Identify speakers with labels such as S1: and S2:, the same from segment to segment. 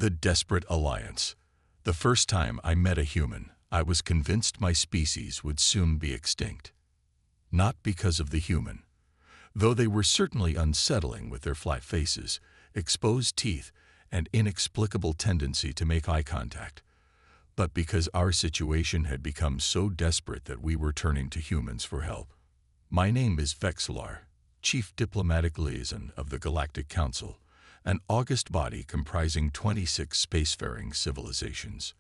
S1: The Desperate Alliance. The first time I met a human, I was convinced my species would soon be extinct. Not because of the human, though they were certainly unsettling with their flat faces, exposed teeth, and inexplicable tendency to make eye contact, but because our situation had become so desperate that we were turning to humans for help. My name is Vexillar, Chief Diplomatic Liaison of the Galactic Council, an august body comprising 26 spacefaring civilizations.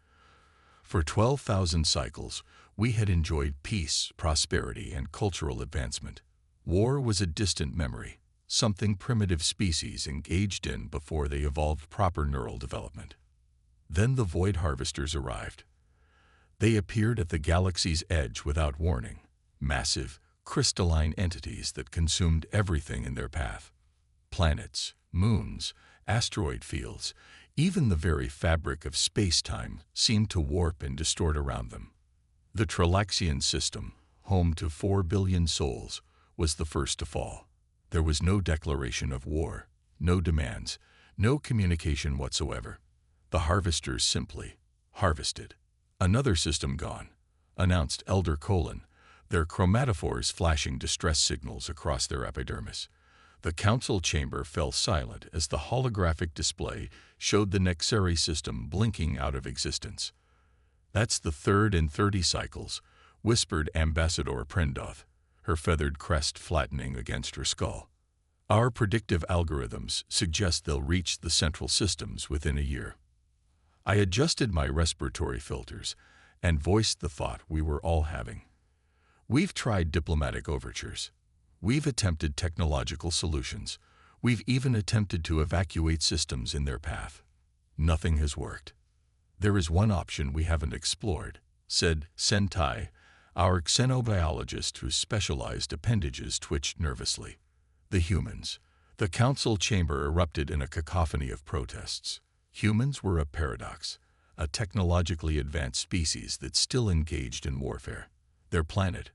S1: For 12,000 cycles, we had enjoyed peace, prosperity, and cultural advancement. War was a distant memory, something primitive species engaged in before they evolved proper neural development. Then the Void Harvesters arrived. They appeared at the galaxy's edge without warning, massive, crystalline entities that consumed everything in their path. Planets, moons, asteroid fields, even the very fabric of space-time seemed to warp and distort around them. The Tralaxian system, home to 4 billion souls, was the first to fall. There was no declaration of war, no demands, no communication whatsoever. The harvesters simply harvested. Another system gone, announced Elder Colon, their chromatophores flashing distress signals across their epidermis. The council chamber fell silent as the holographic display showed the Nexeri system blinking out of existence. "That's the third in 30 cycles," whispered Ambassador Prendoth, her feathered crest flattening against her skull. "Our predictive algorithms suggest they'll reach the central systems within a year." I adjusted my respiratory filters and voiced the thought we were all having. We've tried diplomatic overtures. We've attempted technological solutions. We've even attempted to evacuate systems in their path. Nothing has worked. "There is one option we haven't explored," said Sentai, our xenobiologist whose specialized appendages twitched nervously. The humans. The council chamber erupted in a cacophony of protests. Humans were a paradox, a technologically advanced species that still engaged in warfare. Their planet,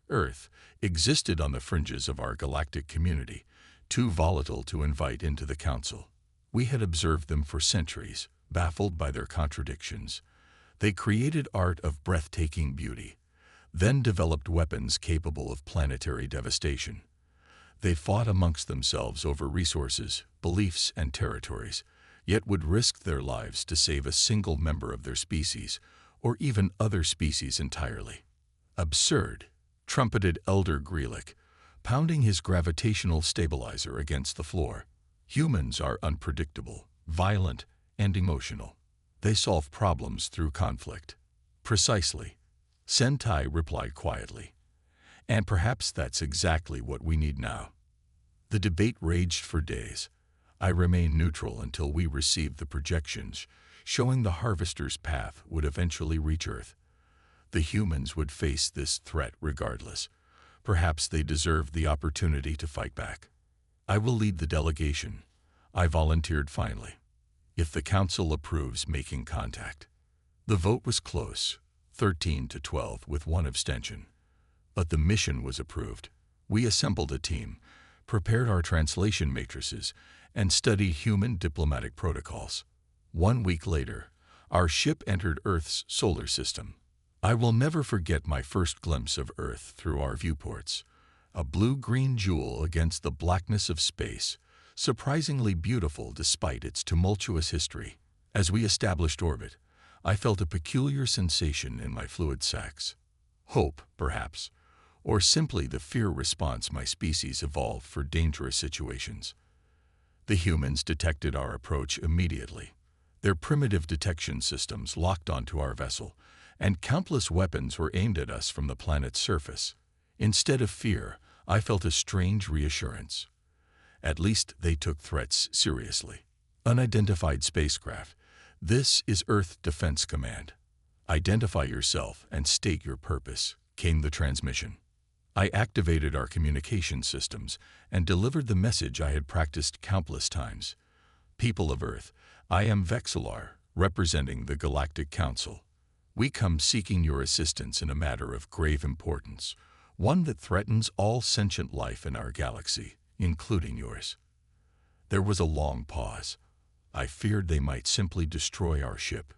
S1: Earth, existed on the fringes of our galactic community, too volatile to invite into the council. We had observed them for centuries, baffled by their contradictions. They created art of breathtaking beauty, then developed weapons capable of planetary devastation. They fought amongst themselves over resources, beliefs, and territories, yet would risk their lives to save a single member of their species, or even other species entirely. "Absurd," trumpeted Elder Grelik, pounding his gravitational stabilizer against the floor. "Humans are unpredictable, violent, and emotional. They solve problems through conflict." "Precisely," Sentai replied quietly. "And perhaps that's exactly what we need now." The debate raged for days. I remained neutral until we received the projections, showing the harvester's path would eventually reach Earth. The humans would face this threat regardless. Perhaps they deserved the opportunity to fight back. "I will lead the delegation," I volunteered finally, "if the council approves making contact." The vote was close, 13 to 12 with one abstention. But the mission was approved. We assembled a team, prepared our translation matrices, and studied human diplomatic protocols. 1 week later, our ship entered Earth's solar system. I will never forget my first glimpse of Earth through our viewports, a blue-green jewel against the blackness of space, surprisingly beautiful despite its tumultuous history. As we established orbit, I felt a peculiar sensation in my fluid sacs. Hope, perhaps, or simply the fear response my species evolved for dangerous situations. The humans detected our approach immediately. Their primitive detection systems locked onto our vessel, and countless weapons were aimed at us from the planet's surface. Instead of fear, I felt a strange reassurance. At least they took threats seriously. "Unidentified spacecraft. This is Earth Defense Command. Identify yourself and state your purpose," came the transmission. I activated our communication systems and delivered the message I had practiced countless times. "People of Earth, I am Vexillar, representing the Galactic Council. We come seeking your assistance in a matter of grave importance, one that threatens all sentient life in our galaxy, including yours." There was a long pause. I feared they might simply destroy our ship.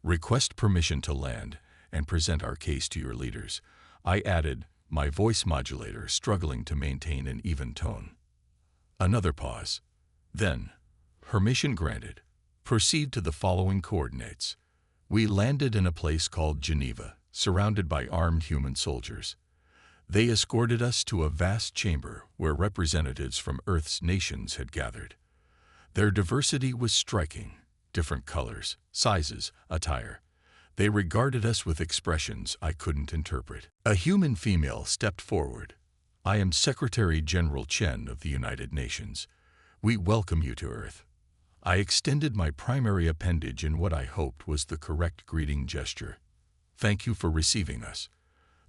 S1: Request permission to land and present our case to your leaders, I added, my voice modulator struggling to maintain an even tone. Another pause. Then, permission granted. Proceed to the following coordinates. We landed in a place called Geneva, surrounded by armed human soldiers. They escorted us to a vast chamber where representatives from Earth's nations had gathered. Their diversity was striking, different colors, sizes, attire. They regarded us with expressions I couldn't interpret. A human female stepped forward. I am Secretary General Chen of the United Nations. We welcome you to Earth. I extended my primary appendage in what I hoped was the correct greeting gesture. Thank you for receiving us.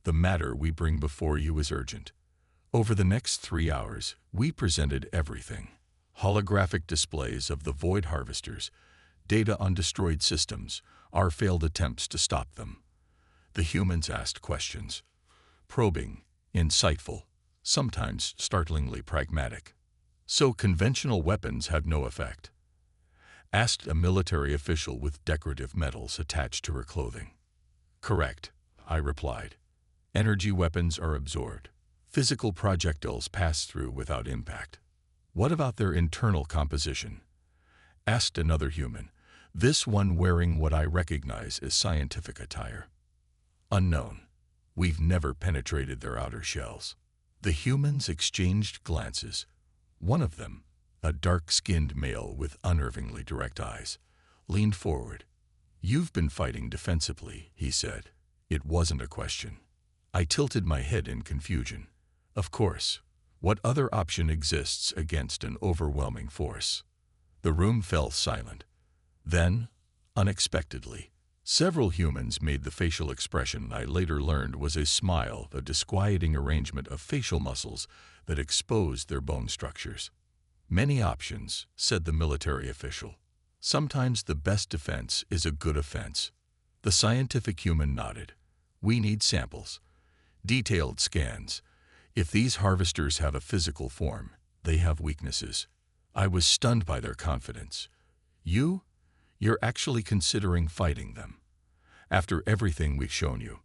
S1: The matter we bring before you is urgent. Over the next 3 hours, we presented everything. Holographic displays of the Void Harvesters, data on destroyed systems, our failed attempts to stop them. The humans asked questions. Probing, insightful, sometimes startlingly pragmatic. So conventional weapons had no effect? Asked a military official with decorative medals attached to her clothing. Correct, I replied. Energy weapons are absorbed. Physical projectiles pass through without impact. What about their internal composition? Asked another human, this one wearing what I recognize as scientific attire. Unknown. We've never penetrated their outer shells. The humans exchanged glances. One of them, a dark-skinned male with unnervingly direct eyes, leaned forward. You've been fighting defensively, he said. It wasn't a question. I tilted my head in confusion. Of course. What other option exists against an overwhelming force? The room fell silent. Then, unexpectedly, several humans made the facial expression I later learned was a smile, a disquieting arrangement of facial muscles that exposed their bone structures. Many options, said the military official. Sometimes the best defense is a good offense. The scientific human nodded. We need samples. Detailed scans. If these harvesters have a physical form, they have weaknesses. I was stunned by their confidence. You're actually considering fighting them. After everything we've shown you.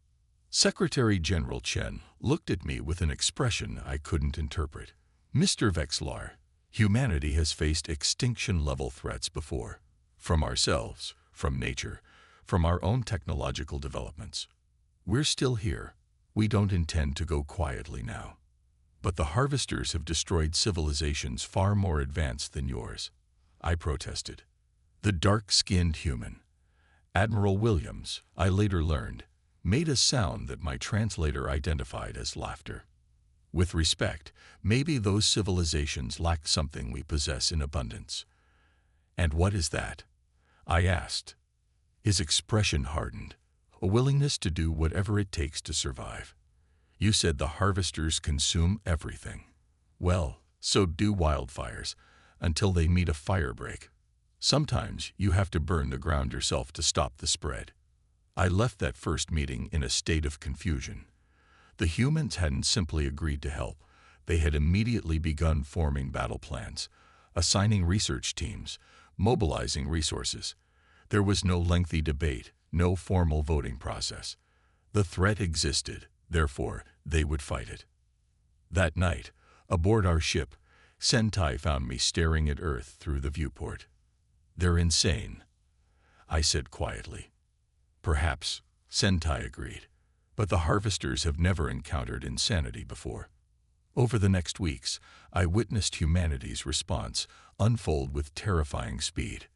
S1: Secretary General Chen looked at me with an expression I couldn't interpret. Mr. Vexlar, humanity has faced extinction-level threats before. From ourselves, from nature, from our own technological developments. We're still here. We don't intend to go quietly now. But the harvesters have destroyed civilizations far more advanced than yours. I protested. The dark-skinned human, Admiral Williams, I later learned, made a sound that my translator identified as laughter. With respect, maybe those civilizations lack something we possess in abundance. And what is that? I asked. His expression hardened, a willingness to do whatever it takes to survive. You said the harvesters consume everything. Well, so do wildfires, until they meet a fire break. Sometimes you have to burn the ground yourself to stop the spread. I left that first meeting in a state of confusion. The humans hadn't simply agreed to help. They had immediately begun forming battle plans, assigning research teams, mobilizing resources. There was no lengthy debate, no formal voting process. The threat existed, therefore they would fight it. That night, aboard our ship, Sentai found me staring at Earth through the viewport. They're insane, I said quietly. Perhaps, Sentai agreed, but the harvesters have never encountered insanity before. Over the next weeks, I witnessed humanity's response unfold with terrifying speed.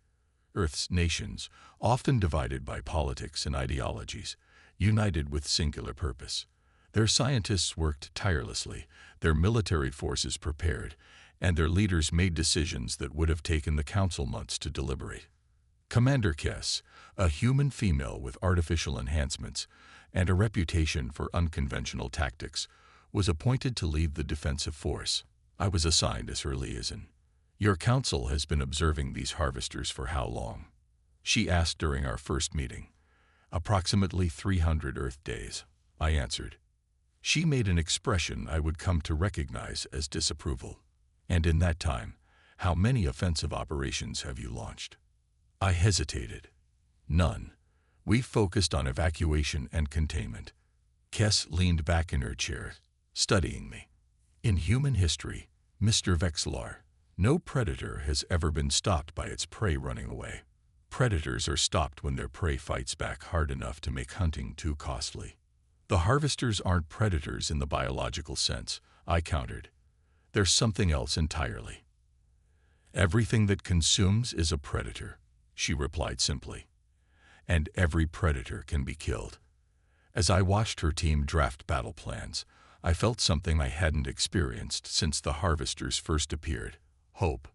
S1: Earth's nations, often divided by politics and ideologies, united with singular purpose. Their scientists worked tirelessly, their military forces prepared, and their leaders made decisions that would have taken the council months to deliberate. Commander Kess, a human female with artificial enhancements and a reputation for unconventional tactics, was appointed to lead the defensive force. I was assigned as her liaison. Your council has been observing these harvesters for how long? She asked during our first meeting. Approximately 300 Earth days, I answered. She made an expression I would come to recognize as disapproval. And in that time, how many offensive operations have you launched? I hesitated. None. We focused on evacuation and containment. Kess leaned back in her chair, studying me. In human history, Mr. Vexlar, no predator has ever been stopped by its prey running away. Predators are stopped when their prey fights back hard enough to make hunting too costly. The harvesters aren't predators in the biological sense, I countered. They're something else entirely. Everything that consumes is a predator, she replied simply. And every predator can be killed. As I watched her team draft battle plans, I felt something I hadn't experienced since the harvesters first appeared. Hope.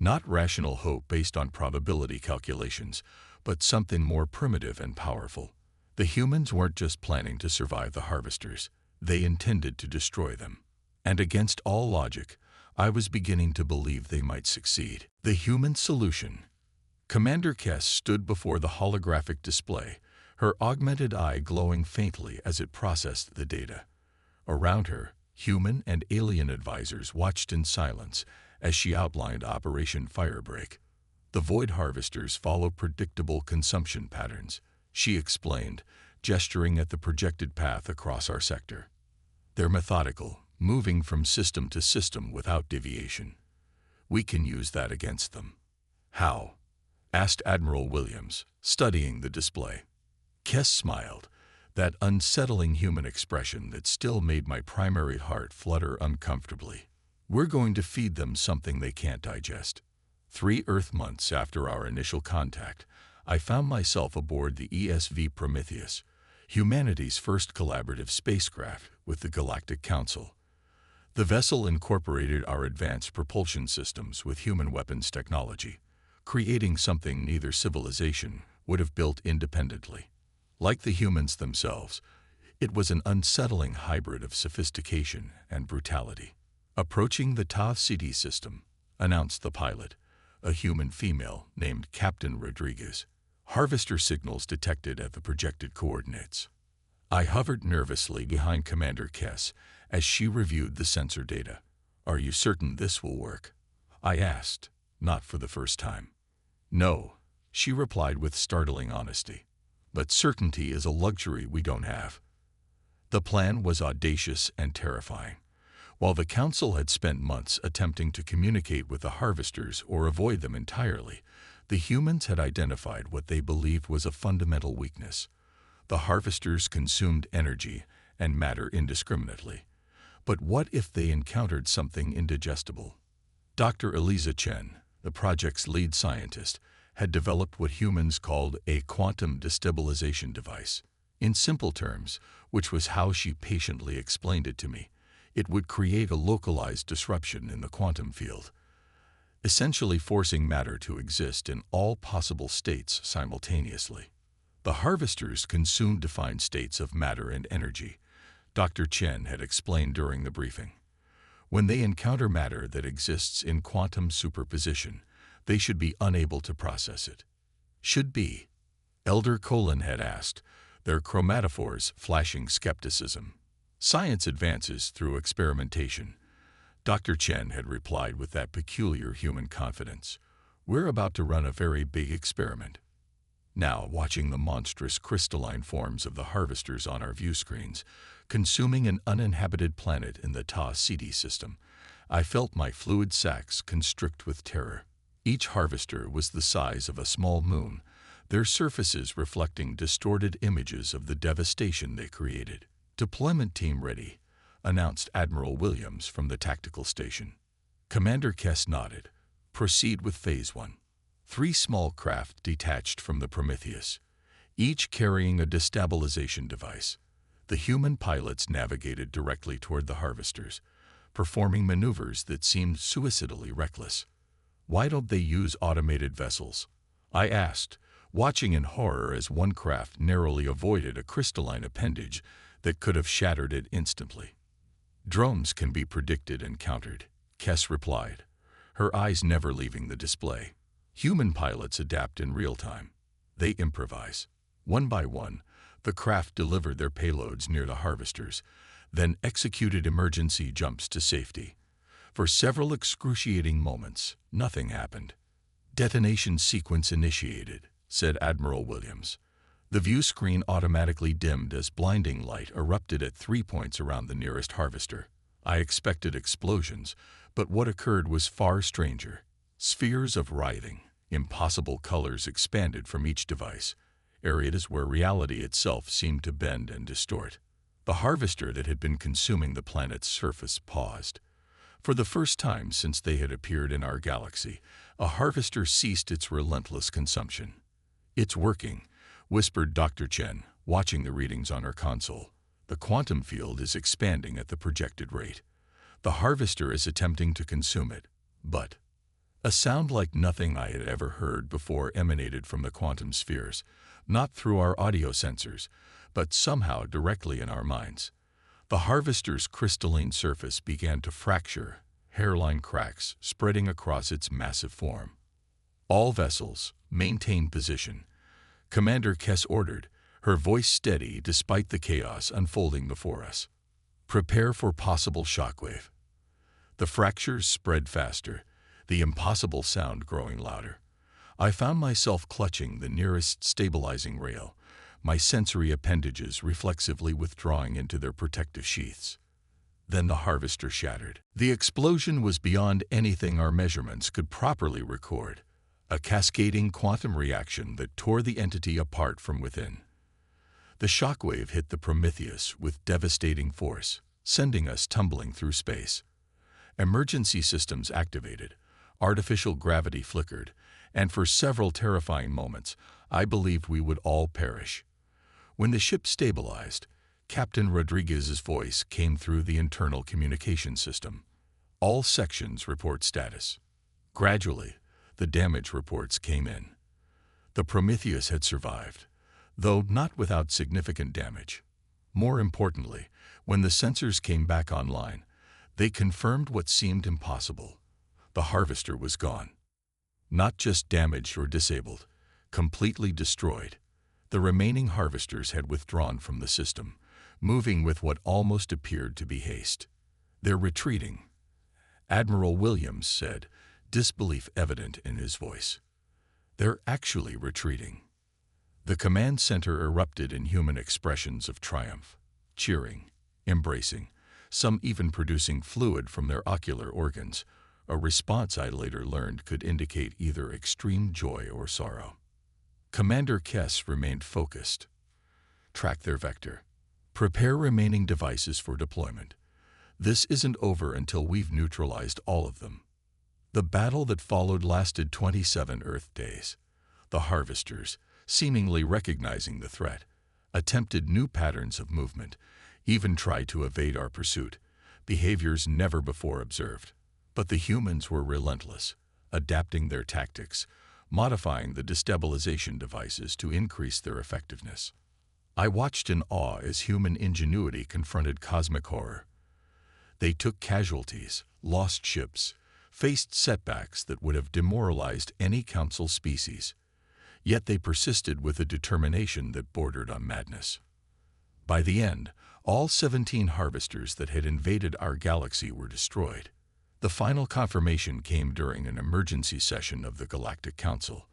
S1: Not rational hope based on probability calculations, but something more primitive and powerful. The humans weren't just planning to survive the harvesters, they intended to destroy them. And against all logic, I was beginning to believe they might succeed. The human solution. Commander Kess stood before the holographic display, her augmented eye glowing faintly as it processed the data. Around her, human and alien advisors watched in silence as she outlined Operation Firebreak. The void harvesters follow predictable consumption patterns, she explained, gesturing at the projected path across our sector. They're methodical, moving from system to system without deviation. We can use that against them. How? Asked Admiral Williams, studying the display. Kess smiled, that unsettling human expression that still made my primary heart flutter uncomfortably. We're going to feed them something they can't digest. 3 Earth months after our initial contact, I found myself aboard the ESV Prometheus, humanity's first collaborative spacecraft with the Galactic Council. The vessel incorporated our advanced propulsion systems with human weapons technology, creating something neither civilization would have built independently. Like the humans themselves, it was an unsettling hybrid of sophistication and brutality. Approaching the Ta City system, announced the pilot, a human female named Captain Rodriguez. Harvester signals detected at the projected coordinates. I hovered nervously behind Commander Kess as she reviewed the sensor data. Are you certain this will work? I asked, not for the first time. No, she replied with startling honesty. But certainty is a luxury we don't have. The plan was audacious and terrifying. While the Council had spent months attempting to communicate with the harvesters or avoid them entirely, the humans had identified what they believed was a fundamental weakness. The harvesters consumed energy and matter indiscriminately. But what if they encountered something indigestible? Dr. Eliza Chen, the project's lead scientist, had developed what humans called a quantum destabilization device. In simple terms, which was how she patiently explained it to me, it would create a localized disruption in the quantum field, essentially forcing matter to exist in all possible states simultaneously. The harvesters consumed defined states of matter and energy, Dr. Chen had explained during the briefing. When they encounter matter that exists in quantum superposition, they should be unable to process it. Should be, Elder Colin had asked, their chromatophores flashing skepticism. Science advances through experimentation. Dr. Chen had replied with that peculiar human confidence. We're about to run a very big experiment. Now, watching the monstrous crystalline forms of the harvesters on our view screens, consuming an uninhabited planet in the Ta City system, I felt my fluid sacs constrict with terror. Each harvester was the size of a small moon, their surfaces reflecting distorted images of the devastation they created. Deployment team ready, announced Admiral Williams from the tactical station. Commander Kess nodded. Proceed with Phase 1. 3 small craft detached from the Prometheus, each carrying a destabilization device. The human pilots navigated directly toward the harvesters, performing maneuvers that seemed suicidally reckless. Why don't they use automated vessels? I asked, watching in horror as one craft narrowly avoided a crystalline appendage that could have shattered it instantly. Drones can be predicted and countered, Kess replied, her eyes never leaving the display. Human pilots adapt in real time. They improvise. One by one, the craft delivered their payloads near the harvesters, then executed emergency jumps to safety. For several excruciating moments, nothing happened. "Detonation sequence initiated," said Admiral Williams. The view screen automatically dimmed as blinding light erupted at 3 points around the nearest harvester. I expected explosions, but what occurred was far stranger. Spheres of writhing, impossible colors expanded from each device, areas where reality itself seemed to bend and distort. The harvester that had been consuming the planet's surface paused. For the first time since they had appeared in our galaxy, a harvester ceased its relentless consumption. "It's working," whispered Dr. Chen, watching the readings on her console. "The quantum field is expanding at the projected rate. The harvester is attempting to consume it, but—" A sound like nothing I had ever heard before emanated from the quantum spheres, not through our audio sensors, but somehow directly in our minds. The harvester's crystalline surface began to fracture, hairline cracks spreading across its massive form. "All vessels, maintain position," Commander Kess ordered, her voice steady despite the chaos unfolding before us. "Prepare for possible shockwave." The fractures spread faster, the impossible sound growing louder. I found myself clutching the nearest stabilizing rail, my sensory appendages reflexively withdrawing into their protective sheaths. Then the harvester shattered. The explosion was beyond anything our measurements could properly record, a cascading quantum reaction that tore the entity apart from within. The shockwave hit the Prometheus with devastating force, sending us tumbling through space. Emergency systems activated, artificial gravity flickered, and for several terrifying moments, I believed we would all perish. When the ship stabilized, Captain Rodriguez's voice came through the internal communication system. "All sections report status." Gradually, the damage reports came in. The Prometheus had survived, though not without significant damage. More importantly, when the sensors came back online, they confirmed what seemed impossible. The harvester was gone. Not just damaged or disabled, completely destroyed. The remaining harvesters had withdrawn from the system, moving with what almost appeared to be haste. "They're retreating," Admiral Williams said, disbelief evident in his voice. "They're actually retreating." The command center erupted in human expressions of triumph, cheering, embracing, some even producing fluid from their ocular organs, a response I later learned could indicate either extreme joy or sorrow. Commander Kess remained focused. "Track their vector. Prepare remaining devices for deployment. This isn't over until we've neutralized all of them." The battle that followed lasted 27 Earth days. The harvesters, seemingly recognizing the threat, attempted new patterns of movement, even tried to evade our pursuit, behaviors never before observed. But the humans were relentless, adapting their tactics, modifying the destabilization devices to increase their effectiveness. I watched in awe as human ingenuity confronted cosmic horror. They took casualties, lost ships, faced setbacks that would have demoralized any council species. Yet they persisted with a determination that bordered on madness. By the end, all 17 harvesters that had invaded our galaxy were destroyed. The final confirmation came during an emergency session of the Galactic Council.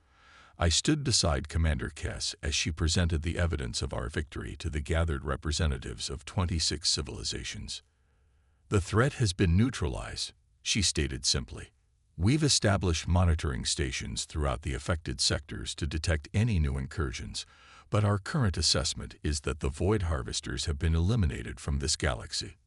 S1: I stood beside Commander Kess as she presented the evidence of our victory to the gathered representatives of 26 civilizations. "The threat has been neutralized," she stated simply. "We've established monitoring stations throughout the affected sectors to detect any new incursions, but our current assessment is that the Void Harvesters have been eliminated from this galaxy."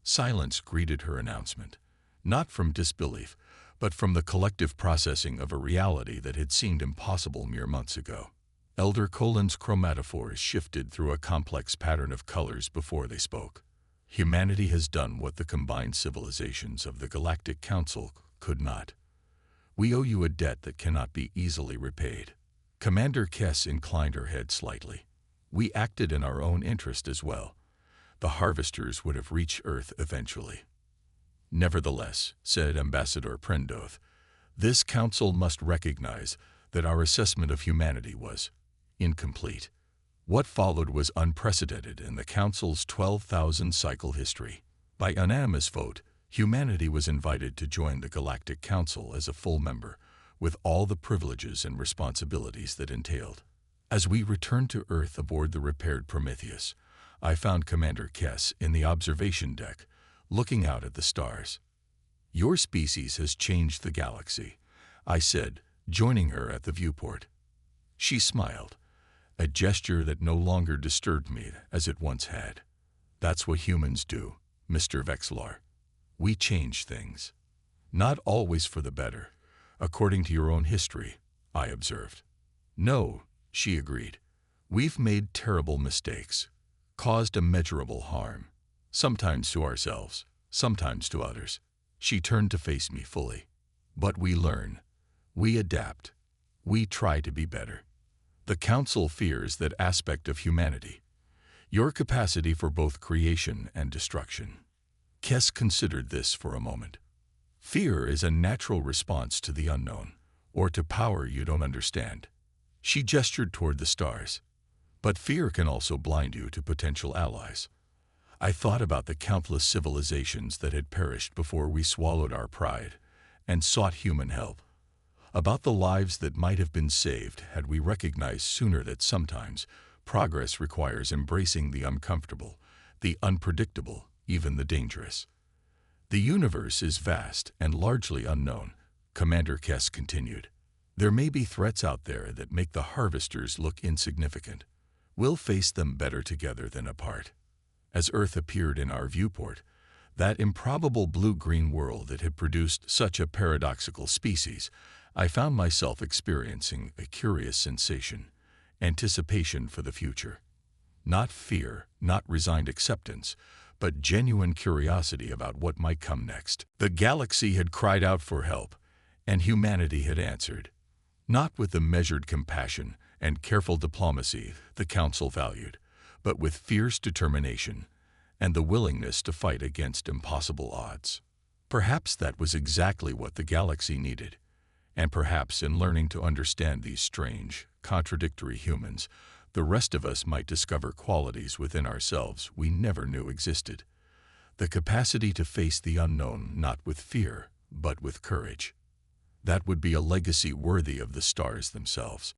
S1: Silence greeted her announcement, not from disbelief, but from the collective processing of a reality that had seemed impossible mere months ago. Elder Colin's chromatophores shifted through a complex pattern of colors before they spoke. "Humanity has done what the combined civilizations of the Galactic Council could not. We owe you a debt that cannot be easily repaid." Commander Kess inclined her head slightly. "We acted in our own interest as well. The harvesters would have reached Earth eventually." "Nevertheless," said Ambassador Prendoth, "this council must recognize that our assessment of humanity was incomplete. What followed was unprecedented in the council's 12,000-cycle history. By unanimous vote, humanity was invited to join the Galactic Council as a full member, with all the privileges and responsibilities that entailed. As we returned to Earth aboard the repaired Prometheus, I found Commander Kess in the observation deck, looking out at the stars. "Your species has changed the galaxy," I said, joining her at the viewport. She smiled, a gesture that no longer disturbed me as it once had. "That's what humans do, Mr. Vexlar. We change things. Not always for the better, according to your own history," I observed. "No," she agreed. "We've made terrible mistakes, caused immeasurable harm, sometimes to ourselves, sometimes to others." She turned to face me fully. "But we learn. We adapt. We try to be better. The Council fears that aspect of humanity, your capacity for both creation and destruction." Kess considered this for a moment. "Fear is a natural response to the unknown, or to power you don't understand." She gestured toward the stars. "But fear can also blind you to potential allies." I thought about the countless civilizations that had perished before we swallowed our pride and sought human help. About the lives that might have been saved had we recognized sooner that sometimes progress requires embracing the uncomfortable, the unpredictable, even the dangerous. "The universe is vast and largely unknown," Commander Kess continued. "There may be threats out there that make the harvesters look insignificant. We'll face them better together than apart." As Earth appeared in our viewport, that improbable blue-green world that had produced such a paradoxical species, I found myself experiencing a curious sensation, anticipation for the future. Not fear, not resigned acceptance, but genuine curiosity about what might come next. The galaxy had cried out for help, and humanity had answered. Not with the measured compassion and careful diplomacy the Council valued, but with fierce determination and the willingness to fight against impossible odds. Perhaps that was exactly what the galaxy needed, and perhaps in learning to understand these strange, contradictory humans, the rest of us might discover qualities within ourselves we never knew existed. The capacity to face the unknown not with fear, but with courage. That would be a legacy worthy of the stars themselves.